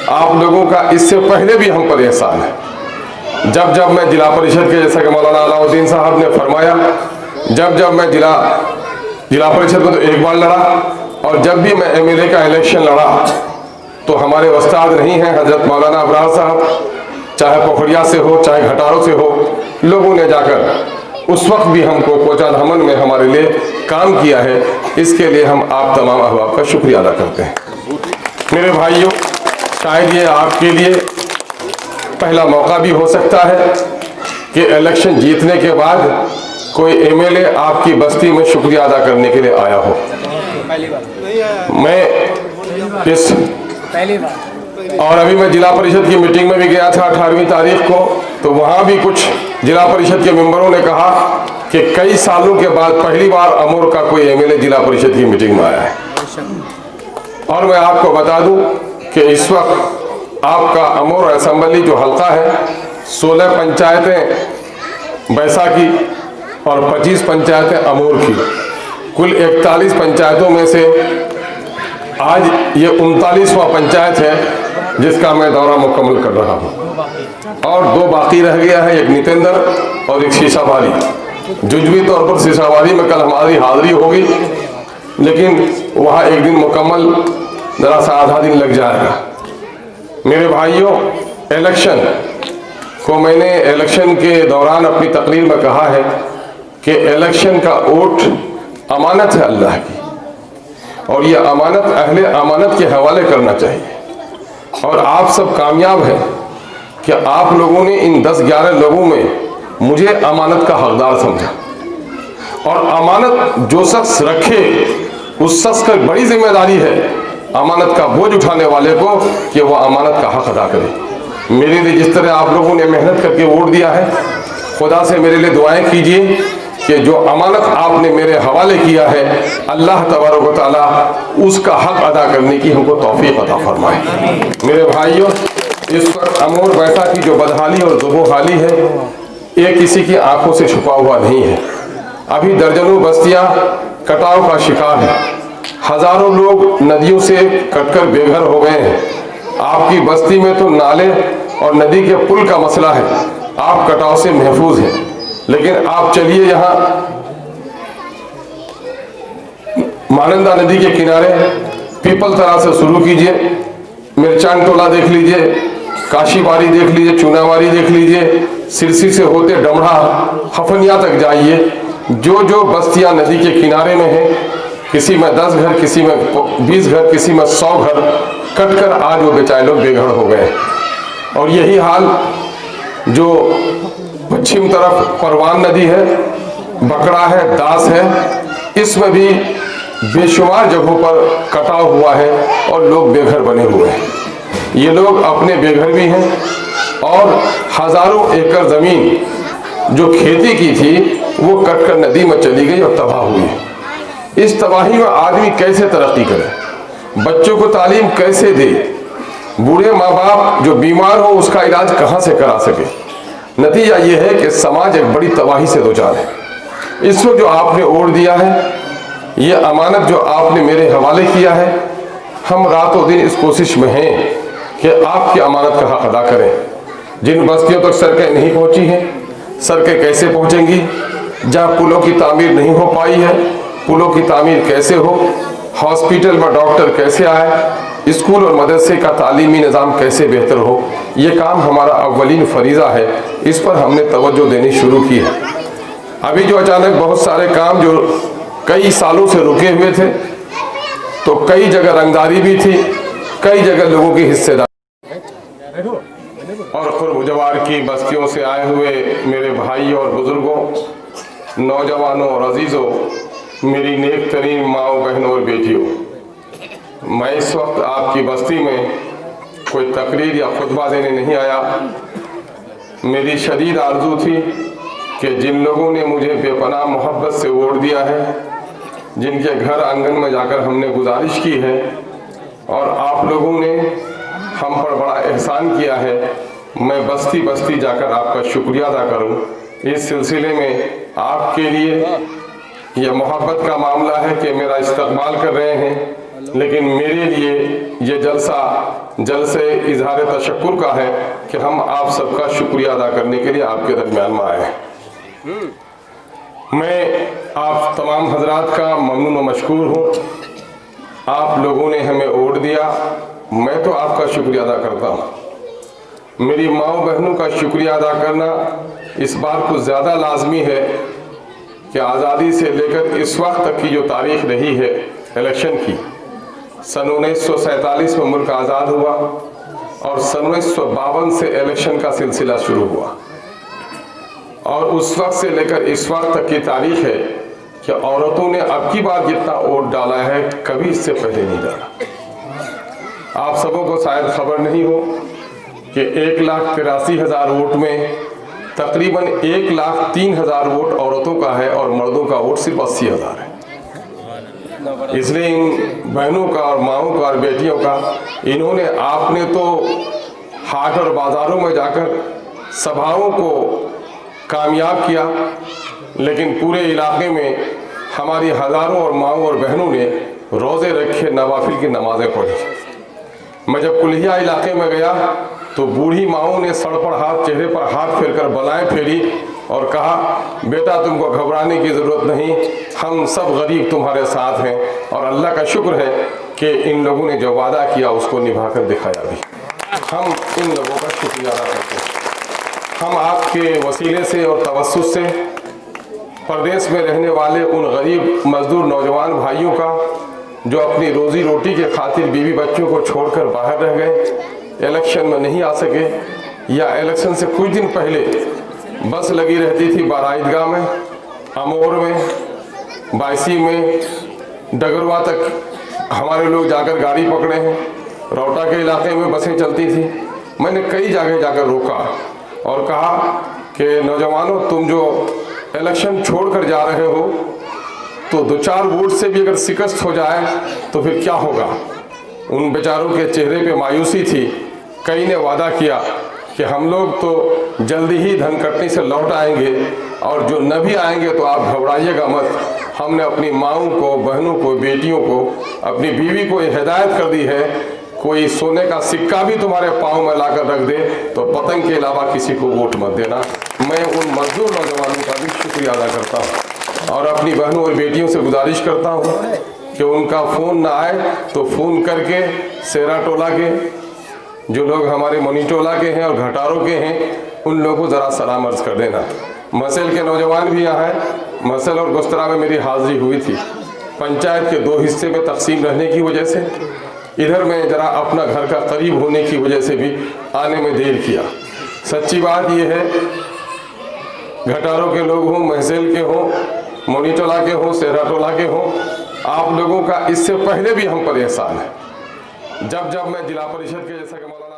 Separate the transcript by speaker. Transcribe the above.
Speaker 1: आप लोगों का इससे पहले भी हम पर एहसान है। जब जब मैं जिला परिषद के, जैसा कि मौलाना अलाउद्दीन साहब ने फरमाया, जब जब मैं जिला परिषद में तो एक बार लड़ा, और जब भी मैं एमएलए का इलेक्शन लड़ा तो हमारे उस्ताद नहीं हैं हजरत मौलाना अबरार साहब, चाहे पोखरिया से हो चाहे घटारों से हो, लोगों ने जाकर उस वक्त भी हमको कोचा धमन में हमारे लिए काम किया है। इसके लिए हम आप तमाम अहबाब का शुक्रिया अदा करते हैं। मेरे भाइयों, शायद ये आपके लिए पहला मौका भी हो सकता है कि इलेक्शन जीतने के बाद कोई एमएलए आपकी बस्ती में शुक्रिया अदा करने के लिए आया हो। मैं इस और अभी मैं जिला परिषद की मीटिंग में भी गया था 18वीं तारीख को, तो वहाँ भी कुछ जिला परिषद के मेंबरों ने कहा कि कई सालों के बाद पहली बार अमूर का कोई एमएलए जिला परिषद की मीटिंग में आया है। और मैं आपको बता दूं कि इस वक्त आपका अमूर असेंबली जो हल्का है, 16 पंचायतें बैसा की और 25 पंचायतें अमूर की, कुल 41 पंचायतों में से आज ये 39वां पंचायत है जिसका मैं दौरा मुकम्मल कर रहा हूँ, और 2 बाकी रह गया है, एक नितेंद्र और एक शीशावाली। जुजवी तौर पर शीशावाली में कल हमारी हाजिरी होगी, लेकिन वहाँ एक दिन मुकम्मल जरा सा आधा दिन लग जाएगा। मेरे भाइयों, इलेक्शन को मैंने इलेक्शन के दौरान अपनी तकरीर में कहा है कि इलेक्शन का वोट अमानत है अल्लाह की, और ये अमानत अहले अमानत के हवाले करना चाहिए। और आप सब कामयाब हैं कि आप लोगों ने इन 10-11 लोगों में मुझे अमानत का हकदार समझा, और अमानत जो शख्स रखे उस शख्स का बड़ी जिम्मेदारी है अमानत का बोझ उठाने वाले को कि वह अमानत का हक अदा करे। मेरे लिए जिस तरह आप लोगों ने मेहनत करके वोट दिया है, खुदा से मेरे लिए दुआएं कीजिए कि जो अमानत आपने मेरे हवाले किया है, अल्लाह तबारक व तआला उसका हक अदा करने की हमको तौफीक अता फरमाए। मेरे भाइयों, इस वक्त अमूर बैसा की जो बदहाली और दुबोहाली है, ये किसी की आंखों से छुपा हुआ नहीं है। अभी दर्जनों बस्तियां कटाव का शिकार है, हजारों लोग नदियों से कटकर बेघर हो गए हैं। आपकी बस्ती में तो नाले और नदी के पुल का मसला है, आप कटाव से महफूज हैं, लेकिन आप चलिए यहाँ मानंदा नदी के किनारे पीपल तरा से शुरू कीजिए, मिर्चान टोला देख लीजिए, काशीबारी देख लीजिए, चूनावारी देख लीजिए, सिरसी से होते डमड़ा हफनिया तक जाइए। जो जो बस्तियां नदी के किनारे में हैं, किसी में 10 घर, किसी में 20 घर, किसी में 100 घर कटकर आज वो बेचारे लोग बेघर हो गए। और यही हाल जो पश्चिम तरफ परवान नदी है, बकड़ा है, दास है, इसमें भी बेशुमार जगहों पर कटाव हुआ है और लोग बेघर बने हुए हैं। ये लोग अपने बेघर भी हैं, और हजारों एकड़ जमीन जो खेती की थी वो कटकर नदी में चली गई और तबाह हुई। इस तबाही में आदमी कैसे तरक्की करे, बच्चों को तालीम कैसे दे, बूढ़े माँ बाप जो बीमार हो उसका इलाज कहाँ से करा सके। नतीजा ये है कि समाज एक बड़ी तबाही से दो चार है। इस वक्त जो आपने वोट दिया है, ये अमानत जो आपने मेरे हवाले किया है, हम रातों दिन इस कोशिश में हैं कि आपकी अमानत का हक अदा करें। जिन बस्तियों तक सड़कें नहीं पहुंची हैं, सड़कें कैसे पहुंचेंगी? जहां पुलों की तामीर नहीं हो पाई है, पुलों की तामीर कैसे हो? हॉस्पिटल में डॉक्टर कैसे आए? स्कूल और मदरसे का तालीमी निज़ाम कैसे बेहतर हो? ये काम हमारा अव्वलीन फरीज़ा है, इस पर हमने तवज्जो देनी शुरू की है। अभी जो अचानक बहुत सारे काम जो कई सालों से रुके हुए थे, तो कई जगह रंगदारी भी थी, कई जगह लोगों की हिस्सेदारी, और खुरबुजवार की बस्तियों से आए हुए मेरे भाई और बुजुर्गों, नौजवानों और अजीज़ों, मेरी नेक तरीन माओ, बहनों और बेटियों, मैं इस वक्त आपकी बस्ती में कोई तकरीर या खुतबा देने नहीं आया। मेरी शदीद आरज़ू थी कि जिन लोगों ने मुझे बेपनाह मोहब्बत से वोट दिया है, जिनके घर आंगन में जाकर हमने गुजारिश की है, और आप लोगों ने हम पर बड़ा एहसान किया है, मैं बस्ती बस्ती जाकर आपका शुक्रिया अदा करूं। इस सिलसिले में आपके लिए यह मोहब्बत का मामला है कि मेरा इस्तकबाल कर रहे हैं, लेकिन मेरे लिए ये जलसा जलसे इजहार तशक्कुर का है कि हम आप सबका शुक्रिया अदा करने के लिए आपके दरमियान में आए हैं। मैं आप तमाम हजरात का ममनून व मशकूर हूँ। आप लोगों ने हमें वोट दिया, मैं तो आपका शुक्रिया अदा करता हूँ। मेरी माओ बहनों का शुक्रिया अदा करना इस बार कुछ ज़्यादा लाजमी है कि आज़ादी से लेकर इस वक्त तक की जो तारीख रही है इलेक्शन की, सन 1947 में मुल्क आज़ाद हुआ और सन 1952 से इलेक्शन का सिलसिला शुरू हुआ और उस वक्त से लेकर इस वक्त तक की तारीख है कि औरतों ने अब की बार जितना वोट डाला है कभी इससे पहले नहीं डाला। आप सबों को शायद खबर नहीं हो कि 1,83,000 वोट में तकरीबन 1,03,000 वोट औरतों का है और मर्दों का वोट सिर्फ 80,000 है। इसलिए इन बहनों का और माओं का और बेटियों का इन्होंने आपने तो हाट और बाज़ारों में जाकर सभाओं को कामयाब किया, लेकिन पूरे इलाके में हमारी हज़ारों और माओं और बहनों ने रोज़े रखे, नवाफिल की नमाज़ें पढ़ी। मैं जब कुल्हिया इलाके में गया तो बूढ़ी माओं ने सर पर हाथ, चेहरे पर हाथ फेरकर बलाएं फेरी और कहा, बेटा तुमको घबराने की ज़रूरत नहीं, हम सब गरीब तुम्हारे साथ हैं। और अल्लाह का शुक्र है कि इन लोगों ने जो वादा किया उसको निभा कर दिखाया भी। हम इन लोगों का शुक्रिया अदा करते हैं। हम आपके वसीले से और तवस्सुत से प्रदेश में रहने वाले उन गरीब मजदूर नौजवान भाइयों का जो अपनी रोज़ी रोटी के खातिर बीवी बच्चों को छोड़कर बाहर रह गए, इलेक्शन में नहीं आ सके, या इलेक्शन से कुछ दिन पहले बस लगी रहती थी बारा ईदगाह में, अमोर में, बायसी में, डगरवा तक हमारे लोग जाकर गाड़ी पकड़े हैं। रौटा के इलाके में बसें चलती थी। मैंने कई जगह जाकर रोका और कहा कि नौजवानों, तुम जो इलेक्शन छोड़कर जा रहे हो तो 2-4 वोट से भी अगर शिकस्त हो जाए तो फिर क्या होगा। उन बेचारों के चेहरे पे मायूसी थी। कई ने वादा किया कि हम लोग तो जल्दी ही धनकटनी से लौट आएंगे और जो न भी आएंगे तो आप घबराइएगा मत। हमने अपनी माओं को, बहनों को, बेटियों को, अपनी बीवी को हिदायत कर दी है, कोई सोने का सिक्का भी तुम्हारे पाँव में लाकर रख दे तो पतंग के अलावा किसी को वोट मत देना। मैं उन मजदूर नौजवानों का भी शुक्रिया अदा करता हूँ और अपनी बहनों और बेटियों से गुजारिश करता हूँ कि उनका फ़ोन ना आए तो फ़ोन करके सेरा टोला के जो लोग हमारे मनी टोला के हैं और घटारों के हैं, उन लोगों को ज़रा सलाम अर्ज़ कर देना। मसल के नौजवान भी यहाँ हैं। मसल और गुस्तरा में मेरी हाज़िरी हुई थी। पंचायत के 2 हिस्से में तकसीम रहने की वजह से इधर में ज़रा अपना घर का करीब होने की वजह से भी आने में देर किया। सच्ची बात यह है, घटारों के लोग हों, महसेल के हों, मोनी टोला के हों, सेहरा टोला के हों, आप लोगों का इससे पहले भी हम पर एहसान है। जब मैं जिला परिषद के जैसा कि मौलाना